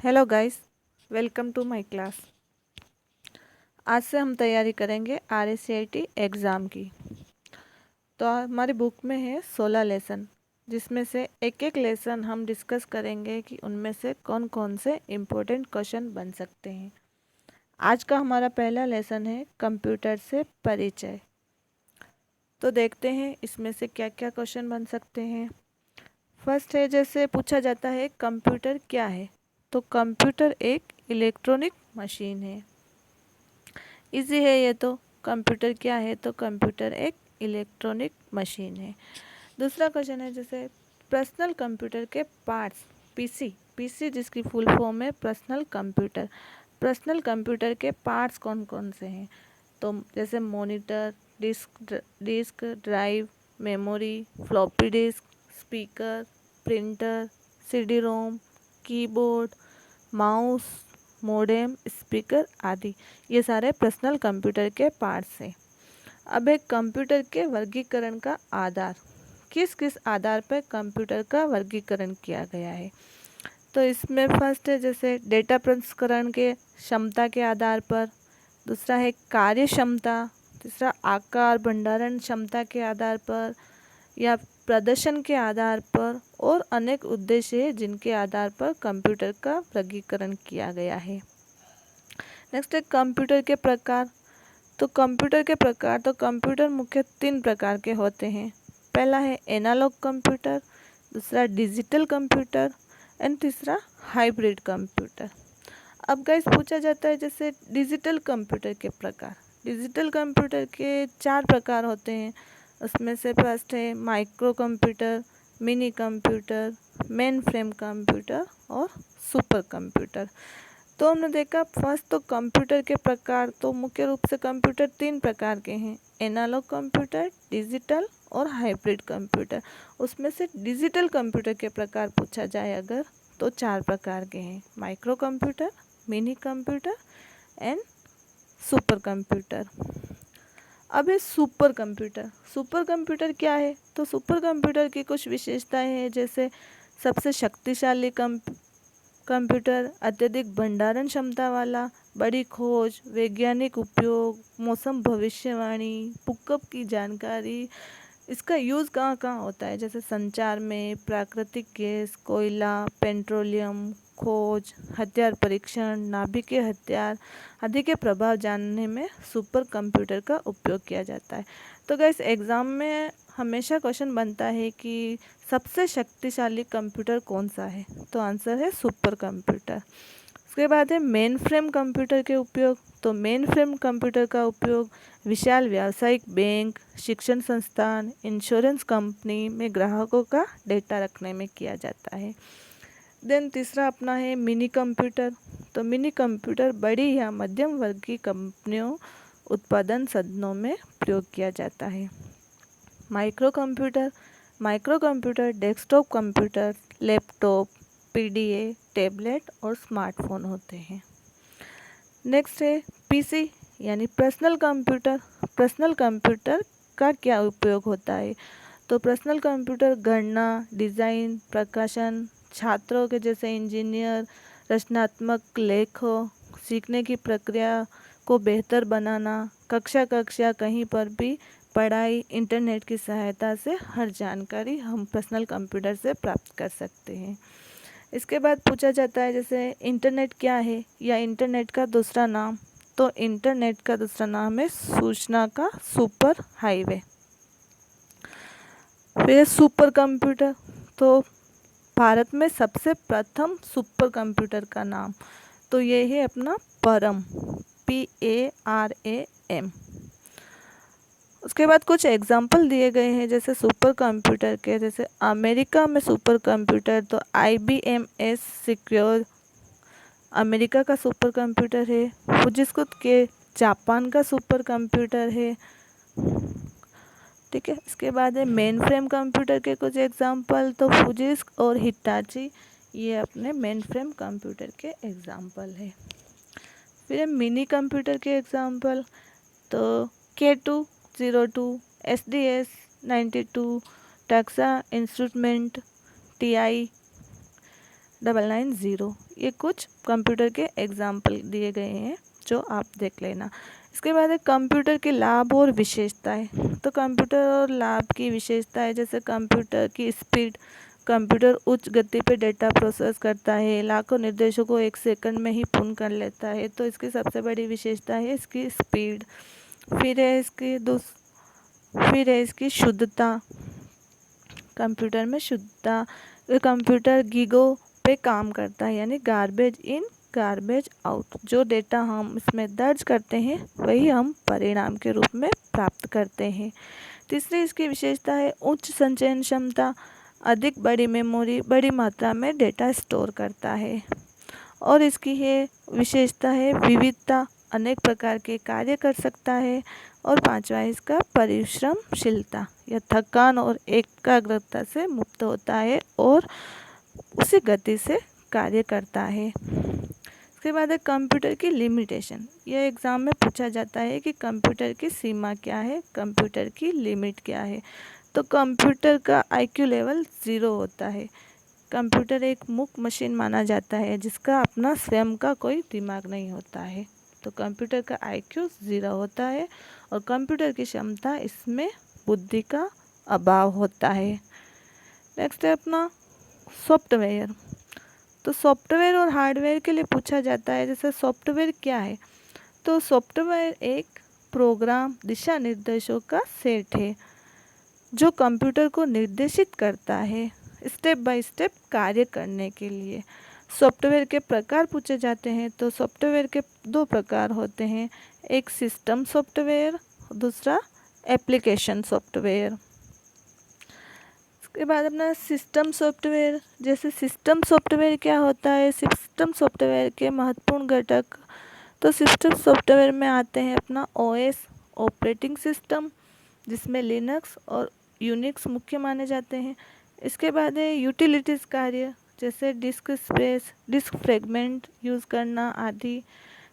Hello guys, welcome to my class. आज से हम तैयारी करेंगे RACIT एग्ज़ाम की। तो हमारी बुक में है 16 लेसन, जिसमें से एक एक लेसन हम डिस्कस करेंगे कि उनमें से कौन कौन से इम्पोर्टेंट क्वेश्चन बन सकते हैं। आज का हमारा पहला लेसन है कंप्यूटर से परिचय। तो देखते हैं इसमें से क्या क्या क्वेश्चन बन सकते हैं। फर्स्ट है, जैसे पूछा जाता है कंप्यूटर क्या है, तो कंप्यूटर एक इलेक्ट्रॉनिक मशीन है। इजी है ये तो। कंप्यूटर क्या है, तो कंप्यूटर एक इलेक्ट्रॉनिक मशीन है। दूसरा क्वेश्चन है, जैसे पर्सनल कंप्यूटर के पार्ट्स, पीसी जिसकी फुल फॉर्म है पर्सनल कंप्यूटर। पर्सनल कंप्यूटर के पार्ट्स कौन कौन से हैं, तो जैसे monitor, disk drive, memory, floppy disk, speaker, printer, CD ROM, keyboard, mouse, modem, speaker आदि, ये सारे पर्सनल कंप्यूटर के पार्ट्स हैं। अब एक कंप्यूटर के वर्गीकरण का आधार, किस किस आधार पर कंप्यूटर का वर्गीकरण किया गया है, तो इसमें फर्स्ट है जैसे डेटा प्रसंस्करण के क्षमता के आधार पर, दूसरा है कार्य क्षमता, तीसरा आकार भंडारण क्षमता के आधार पर या प्रदर्शन के आधार पर, और अनेक उद्देश्य है जिनके आधार पर कंप्यूटर का वर्गीकरण किया गया है। नेक्स्ट है कंप्यूटर के प्रकार। तो कंप्यूटर के प्रकार, तो कंप्यूटर मुख्य 3 प्रकार के होते हैं। पहला है एनालॉग कंप्यूटर, दूसरा डिजिटल कंप्यूटर एंड तीसरा हाइब्रिड कंप्यूटर। अब गाइस पूछा जाता है जैसे डिजिटल कंप्यूटर के प्रकार। डिजिटल कंप्यूटर के 4 प्रकार होते हैं। उसमें से फर्स्ट है micro computer, mini computer, main frame computer और सुपर कंप्यूटर। तो हमने देखा फर्स्ट तो कंप्यूटर के प्रकार, तो मुख्य रूप से कंप्यूटर 3 प्रकार के हैं, एनालॉग कंप्यूटर, डिजिटल और हाइब्रिड कंप्यूटर। उसमें से डिजिटल कंप्यूटर के प्रकार पूछा जाए अगर, तो 4 प्रकार के हैं, micro computer, mini computer and super computer. अब है सुपर कंप्यूटर। सुपर कंप्यूटर क्या है, तो सुपर कंप्यूटर की कुछ विशेषताएं हैं, जैसे सबसे शक्तिशाली कंप्यूटर, अत्यधिक भंडारण क्षमता वाला, बड़ी खोज, वैज्ञानिक उपयोग, मौसम भविष्यवाणी, भूकंप की जानकारी। इसका यूज़ कहाँ कहाँ होता है, जैसे संचार में, प्राकृतिक गैस, कोयला, पेट्रोलियम, खोज, हथियार परीक्षण, नाभिकीय हथियार आदि के प्रभाव जानने में सुपर कंप्यूटर का उपयोग किया जाता है। तो गाइस एग्ज़ाम में हमेशा क्वेश्चन बनता है कि सबसे शक्तिशाली कंप्यूटर कौन सा है, तो आंसर है सुपर कंप्यूटर। उसके बाद है मेन फ्रेम कंप्यूटर के उपयोग। तो मेन फ्रेम कंप्यूटर का उपयोग विशाल व्यावसायिक बैंक, शिक्षण संस्थान, इंश्योरेंस कंपनी में ग्राहकों का डेटा रखने में किया जाता है। देन तीसरा अपना है मिनी कंप्यूटर। तो मिनी कंप्यूटर बड़ी या मध्यम वर्ग की कंपनियों उत्पादन सदनों में प्रयोग किया जाता है। Micro computer desktop computer, laptop, PDA, tablet और स्मार्टफोन होते हैं। नेक्स्ट है पीसी यानी पर्सनल कंप्यूटर। पर्सनल कंप्यूटर का क्या उपयोग होता है, तो पर्सनल कंप्यूटर गणना, डिज़ाइन, प्रकाशन, छात्रों के जैसे इंजीनियर, रचनात्मक लेखों, सीखने की प्रक्रिया को बेहतर बनाना, कक्षा कहीं पर भी पढ़ाई, इंटरनेट की सहायता से हर जानकारी हम पर्सनल कंप्यूटर से प्राप्त कर सकते हैं। इसके बाद पूछा जाता है जैसे इंटरनेट क्या है या इंटरनेट का दूसरा नाम, तो इंटरनेट का दूसरा नाम है सूचना का सुपर हाईवे। फिर सुपर कंप्यूटर, तो भारत में सबसे प्रथम सुपर कंप्यूटर का नाम, तो ये है अपना परम, PARAM। उसके बाद कुछ एग्जाम्पल दिए गए हैं जैसे सुपर कंप्यूटर के, जैसे अमेरिका में सुपर कंप्यूटर, तो IBM S सिक्योर अमेरिका का सुपर कंप्यूटर है। फुजिस्कुत के जापान का सुपर कंप्यूटर है। ठीक है, इसके बाद है मेन फ्रेम कंप्यूटर के कुछ एग्जाम्पल, तो फुजिस्क और हिटाची, ये अपने मेन फ्रेम कंप्यूटर के एग्जाम्पल है। फिर मिनी कंप्यूटर के एग्जाम्पल, तो K202, SDS92, taxa instrument, TI 990, ये कुछ कंप्यूटर के एग्जाम्पल दिए गए हैं जो आप देख लेना। इसके बाद है कंप्यूटर के लाभ और विशेषताएं। तो कंप्यूटर और लाभ की विशेषताएं जैसे कंप्यूटर की स्पीड, कंप्यूटर उच्च गति पे डेटा प्रोसेस करता है, लाखों निर्देशों को एक सेकंड में ही पूर्ण कर लेता है, तो इसकी सबसे बड़ी विशेषता है इसकी स्पीड। फिर है इसकी शुद्धता, कंप्यूटर में शुद्धता। कंप्यूटर गीगों पे काम करता है, यानी गार्बेज इन गार्बेज आउट। जो डेटा हम इसमें दर्ज करते हैं वही हम परिणाम के रूप में प्राप्त करते हैं। तीसरी इसकी विशेषता है उच्च संचयन क्षमता, अधिक बड़ी मेमोरी बड़ी मात्रा में डेटा स्टोर करता है। और इसकी है विशेषता है विविधता, अनेक प्रकार के कार्य कर सकता है। और पांचवा इसका परिश्रमशीलता, यह थकान और एकाग्रता से मुक्त होता है और उसी गति से कार्य करता है। इसके बाद है कंप्यूटर की लिमिटेशन। यह एग्ज़ाम में पूछा जाता है कि कंप्यूटर की सीमा क्या है, कंप्यूटर की लिमिट क्या है। तो कंप्यूटर का IQ लेवल 0 होता है। कंप्यूटर एक मुक्त मशीन माना जाता है जिसका अपना स्वयं का कोई दिमाग नहीं होता है। तो कंप्यूटर का IQ 0 होता है और कंप्यूटर की क्षमता, इसमें बुद्धि का अभाव होता है। नेक्स्ट है अपना सॉफ्टवेयर। तो सॉफ्टवेयर और हार्डवेयर के लिए पूछा जाता है, जैसे सॉफ्टवेयर क्या है। तो सॉफ्टवेयर एक प्रोग्राम दिशा निर्देशों का सेट है जो कंप्यूटर को निर्देशित करता है स्टेप बाय स्टेप कार्य करने के लिए। सॉफ्टवेयर के प्रकार पूछे जाते हैं, तो सॉफ्टवेयर के दो प्रकार होते हैं, एक सिस्टम सॉफ्टवेयर, दूसरा एप्लीकेशन सॉफ्टवेयर। इसके बाद अपना सिस्टम सॉफ्टवेयर। जैसे सिस्टम सॉफ्टवेयर क्या होता है, सिस्टम सॉफ्टवेयर के महत्वपूर्ण घटक। तो सिस्टम सॉफ्टवेयर में आते हैं अपना OS ऑपरेटिंग सिस्टम, जिसमें लिनक्स और यूनिक्स मुख्य माने जाते हैं। इसके बाद है यूटिलिटीज़ कार्य, जैसे disk space, disk fragment use करना आदि।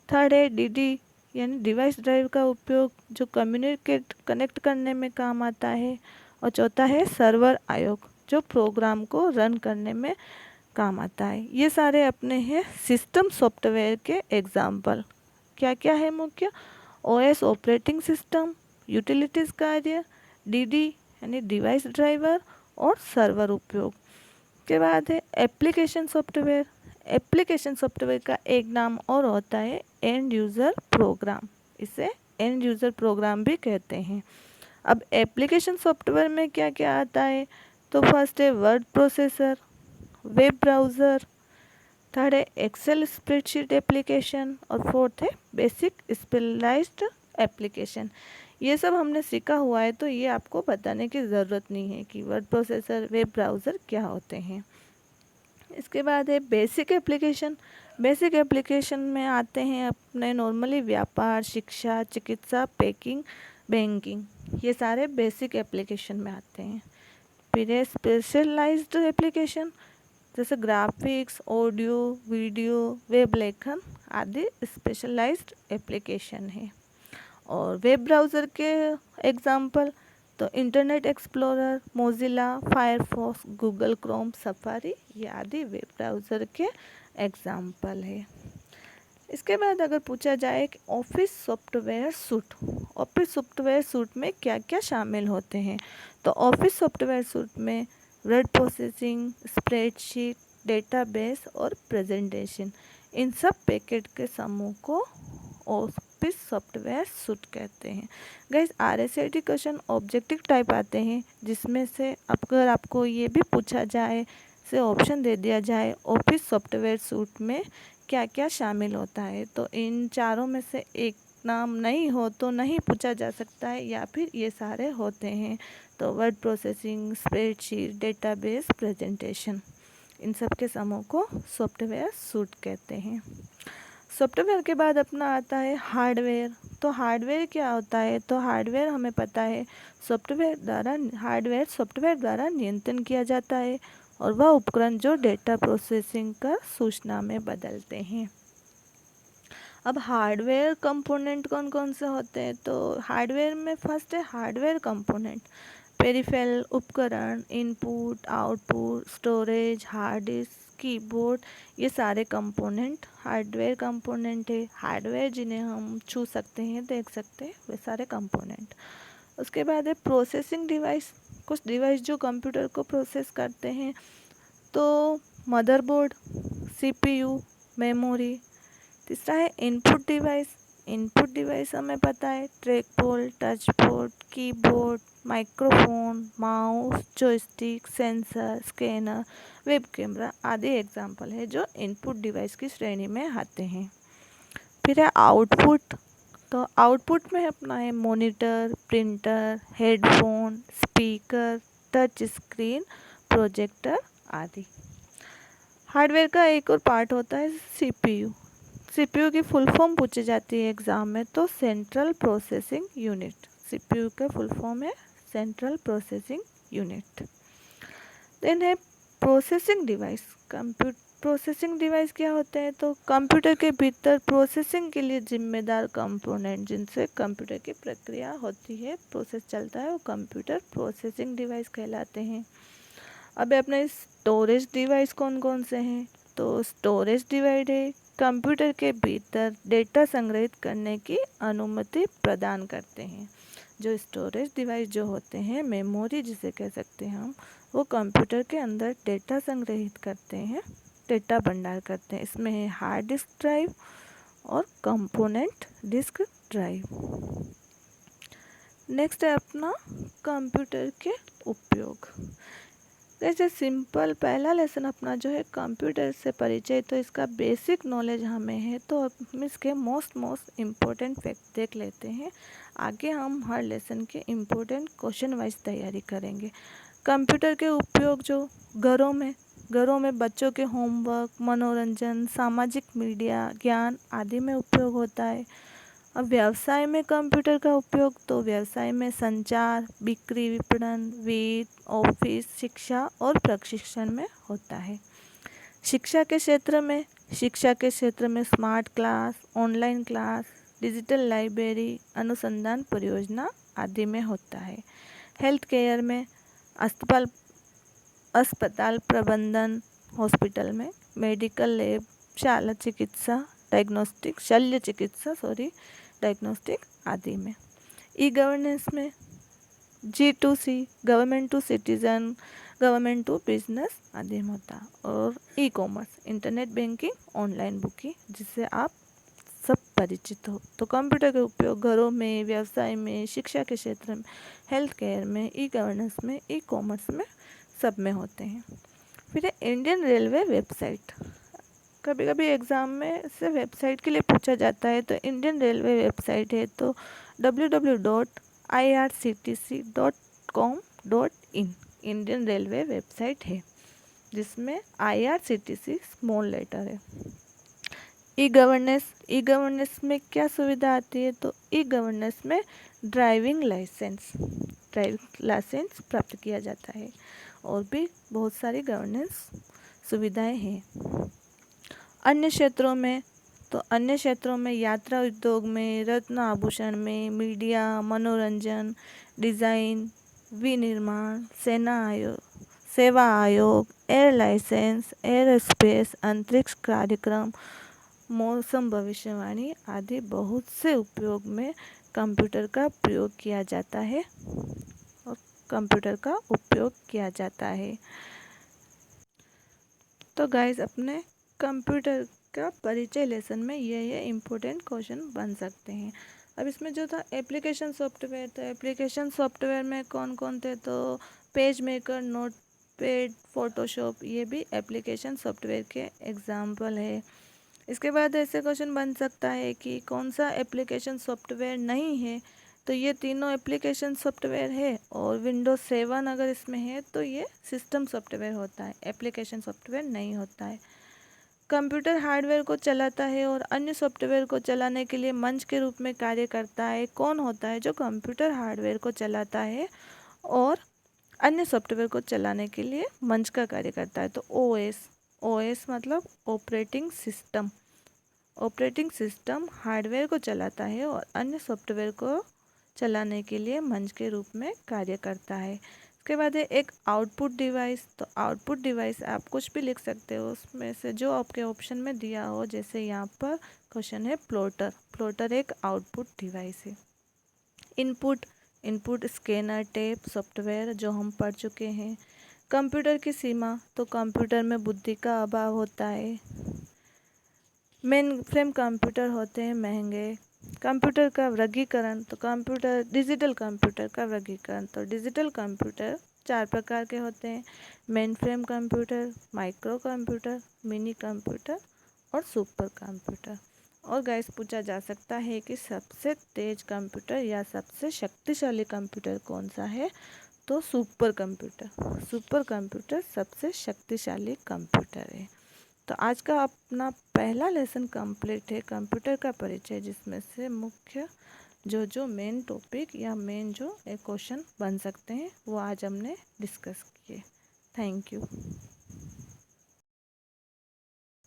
थर्ड है DD यानी डिवाइस ड्राइव का उपयोग, जो कनेक्ट करने में काम आता है। और चौथा है सर्वर आयोग, जो प्रोग्राम को रन करने में काम आता है। ये सारे अपने हैं सिस्टम सॉफ्टवेयर के एग्जाम्पल। क्या क्या है मुख्य, OS ऑपरेटिंग सिस्टम, यूटिलिटीज़ कार्य, DD यानी डिवाइस ड्राइवर और सर्वर उपयोग। के बाद है एप्लीकेशन सॉफ्टवेयर। एप्लीकेशन सॉफ्टवेयर का एक नाम और होता है एंड यूज़र प्रोग्राम, इसे एंड यूज़र प्रोग्राम भी कहते हैं। अब एप्लीकेशन सॉफ्टवेयर में क्या क्या आता है, तो फर्स्ट है word processor, web browser, third है एक्सेल स्प्रेडशीट एप्लीकेशन और फोर्थ है बेसिक स्पेशलाइज्ड एप्लीकेशन। ये सब हमने सीखा हुआ है, तो ये आपको बताने की ज़रूरत नहीं है कि वर्ड प्रोसेसर, वेब ब्राउज़र क्या होते हैं। इसके बाद है बेसिक एप्लीकेशन। बेसिक एप्लीकेशन में आते हैं अपने नॉर्मली व्यापार, शिक्षा, चिकित्सा, बैंकिंग, ये सारे बेसिक एप्लीकेशन में आते हैं। फिर है स्पेशलाइज्ड एप्लीकेशन, जैसे ग्राफिक्स, ऑडियो, वीडियो, वेब लेखन आदि स्पेशलाइज्ड एप्लीकेशन है। और वेब ब्राउज़र के एग्जाम्पल, तो internet explorer, Mozilla, Firefox, Google Chrome, safari, ये आदि वेब ब्राउज़र के एग्जाम्पल है। इसके बाद अगर पूछा जाए कि office software suit, office software suit में क्या क्या शामिल होते हैं, तो ऑफिस सॉफ्टवेयर सूट में वर्ड प्रोसेसिंग, स्प्रेडशीट, डेटाबेस और प्रेजेंटेशन, इन सब पैकेट के समूह को ऑफिस सॉफ्टवेयर सूट कहते हैं। Guys RSAT question objective type आते हैं, जिसमें से अगर आपको ये भी पूछा जाए, से ऑप्शन दे दिया जाए ऑफिस सॉफ्टवेयर सूट में क्या क्या शामिल होता है, तो इन चारों में से एक नाम नहीं हो तो नहीं पूछा जा सकता है, या फिर ये सारे होते हैं। तो word processing, spreadsheet, database, presentation, इन सब के समूह को सॉफ्टवेयर सूट कहते हैं। सॉफ्टवेयर के बाद अपना आता है हार्डवेयर। तो हार्डवेयर क्या होता है, तो हार्डवेयर हमें पता है हार्डवेयर सॉफ्टवेयर द्वारा नियंत्रण किया जाता है, और वह उपकरण जो डेटा प्रोसेसिंग कर सूचना में बदलते हैं। अब हार्डवेयर कंपोनेंट कौन कौन से होते हैं, तो हार्डवेयर में फर्स्ट है हार्डवेयर कंपोनेंट, पेरिफेरल उपकरण, input, output, storage, hard disk, keyboard, ये सारे कंपोनेंट हार्डवेयर कंपोनेंट है। हार्डवेयर जिन्हें हम छू सकते हैं, देख सकते हैं, वे सारे कंपोनेंट। उसके बाद है प्रोसेसिंग डिवाइस, कुछ डिवाइस जो कंप्यूटर को प्रोसेस करते हैं। तो मदरबोर्ड, सीपीयू, मेमोरी। तीसरा है इनपुट डिवाइस। इनपुट डिवाइस हमें पता है track ball, touch board, keyboard, microphone, mouse, joystick, sensor, scanner, web camera आदि एग्जाम्पल है जो इनपुट डिवाइस की श्रेणी में आते हैं। फिर है आउटपुट। तो आउटपुट में अपना है monitor, printer, headphone, speaker, touch screen, projector आदि। हार्डवेयर का एक और पार्ट होता है सीपीयू। सीपीयू की फुल फॉर्म पूछी जाती है एग्ज़ाम में, तो सेंट्रल प्रोसेसिंग यूनिट। सीपीयू का फुल फॉर्म है सेंट्रल प्रोसेसिंग यूनिट। देन है प्रोसेसिंग डिवाइस। प्रोसेसिंग डिवाइस क्या होते हैं? तो कंप्यूटर के भीतर प्रोसेसिंग के लिए जिम्मेदार कंपोनेंट, जिनसे कंप्यूटर की प्रक्रिया होती है, प्रोसेस चलता है, वो कंप्यूटर प्रोसेसिंग डिवाइस कहलाते हैं। अब अपने स्टोरेज डिवाइस कौन कौन से हैं? तो स्टोरेज डिवाइस है कंप्यूटर के भीतर डेटा संग्रहित करने की अनुमति प्रदान करते हैं। जो स्टोरेज डिवाइस जो होते हैं, मेमोरी जिसे कह सकते हैं हम, वो कंप्यूटर के अंदर डेटा संग्रहित करते हैं, डेटा भंडार करते हैं। इसमें है हार्ड डिस्क ड्राइव और कंपोनेंट डिस्क ड्राइव। नेक्स्ट है अपना कंप्यूटर के उपयोग। जैसे सिंपल पहला लेसन अपना जो है कंप्यूटर से परिचय, तो इसका बेसिक नॉलेज हमें है, तो हम इसके मोस्ट इम्पोर्टेंट फैक्ट देख लेते हैं। आगे हम हर लेसन के इम्पोर्टेंट क्वेश्चन वाइज तैयारी करेंगे। कंप्यूटर के उपयोग जो घरों में बच्चों के होमवर्क, मनोरंजन, सामाजिक मीडिया, ज्ञान आदि में उपयोग होता है। अब व्यवसाय में कंप्यूटर का उपयोग, तो व्यवसाय में संचार, बिक्री, विपणन, वित्त, ऑफिस, शिक्षा और प्रशिक्षण में होता है। शिक्षा के क्षेत्र में smart class, online class, digital library, अनुसंधान परियोजना आदि में होता है। हेल्थ केयर में अस्पताल प्रबंधन, हॉस्पिटल में मेडिकल लैब, शल्य चिकित्सा डायग्नोस्टिक आदि में। ई गवर्नेंस में G2C, government to citizen, government to business आदि में होता है। और e commerce, internet banking, online booking, जिससे आप सब परिचित हो। तो कंप्यूटर का उपयोग घरों में, व्यवसाय में, शिक्षा के क्षेत्र में, हेल्थ केयर में, ई गवर्नेंस में, ई कॉमर्स में, सब में होते हैं। फिर है इंडियन रेलवे वेबसाइट। कभी कभी एग्ज़ाम में से वेबसाइट के लिए पूछा जाता है, तो इंडियन रेलवे वेबसाइट है तो www.irctc.com.in इंडियन रेलवे वेबसाइट है, जिसमें IRCTC स्मॉल लेटर है। ई गवर्नेंस में क्या सुविधा आती है? तो ई गवर्नेंस में ड्राइविंग लाइसेंस प्राप्त किया जाता है, और भी बहुत सारी गवर्नेंस सुविधाएं हैं। अन्य क्षेत्रों में यात्रा उद्योग में, रत्न आभूषण में, मीडिया, मनोरंजन, डिज़ाइन, विनिर्माण, सेवा आयोग, एयर लाइसेंस, एयरोस्पेस, अंतरिक्ष कार्यक्रम, मौसम भविष्यवाणी आदि बहुत से उपयोग में कंप्यूटर का प्रयोग किया जाता है और कंप्यूटर का उपयोग किया जाता है। तो गाइस, अपने कंप्यूटर का परिचय लेसन में ये इम्पोर्टेंट क्वेश्चन बन सकते हैं। अब इसमें जो था एप्लीकेशन सॉफ्टवेयर, तो एप्लीकेशन सॉफ्टवेयर में कौन कौन थे? तो पेज मेकर, नोटपैड, फोटोशॉप, ये भी एप्लीकेशन सॉफ्टवेयर के एग्जाम्पल है। इसके बाद ऐसे क्वेश्चन बन सकता है कि कौन सा एप्लीकेशन सॉफ्टवेयर नहीं है? तो ये तीनों एप्लीकेशन सॉफ्टवेयर है, और विंडोज 7 अगर इसमें है तो ये सिस्टम सॉफ्टवेयर होता है, एप्लीकेशन सॉफ्टवेयर नहीं होता है। कंप्यूटर हार्डवेयर को चलाता है और अन्य सॉफ्टवेयर को चलाने के लिए मंच के रूप में कार्य करता है। कौन होता है जो कंप्यूटर हार्डवेयर को चलाता है और अन्य सॉफ्टवेयर को चलाने के लिए मंच का कार्य करता है? तो ओएस मतलब ऑपरेटिंग सिस्टम हार्डवेयर को चलाता है और अन्य सॉफ्टवेयर को चलाने के लिए मंच के रूप में कार्य करता है। उसके बाद है एक आउटपुट डिवाइस। तो आउटपुट डिवाइस आप कुछ भी लिख सकते हो, उसमें से जो आपके ऑप्शन में दिया हो। जैसे यहाँ पर क्वेश्चन है प्लॉटर, प्लॉटर एक आउटपुट डिवाइस है। Input, input scanner, tape, software जो हम पढ़ चुके हैं। कंप्यूटर की सीमा, तो कंप्यूटर में बुद्धि का अभाव होता है। मेन फ्रेम कंप्यूटर होते हैं महंगे। कंप्यूटर का वर्गीकरण, तो कंप्यूटर, डिजिटल कंप्यूटर का वर्गीकरण, तो डिजिटल कंप्यूटर 4 प्रकार के होते हैं। Main frame computer, micro computer, mini computer और सुपर कंप्यूटर। और गाइस पूछा जा सकता है कि सबसे तेज कंप्यूटर या सबसे शक्तिशाली कंप्यूटर कौन सा है? तो सुपर कंप्यूटर, सुपर कंप्यूटर सबसे शक्तिशाली कंप्यूटर है। तो आज का अपना पहला लेसन कंप्लीट है, कंप्यूटर का परिचय, जिसमें से मुख्य जो मेन टॉपिक या मेन जो एक क्वेश्चन बन सकते हैं वो आज हमने डिस्कस किए। Thank you.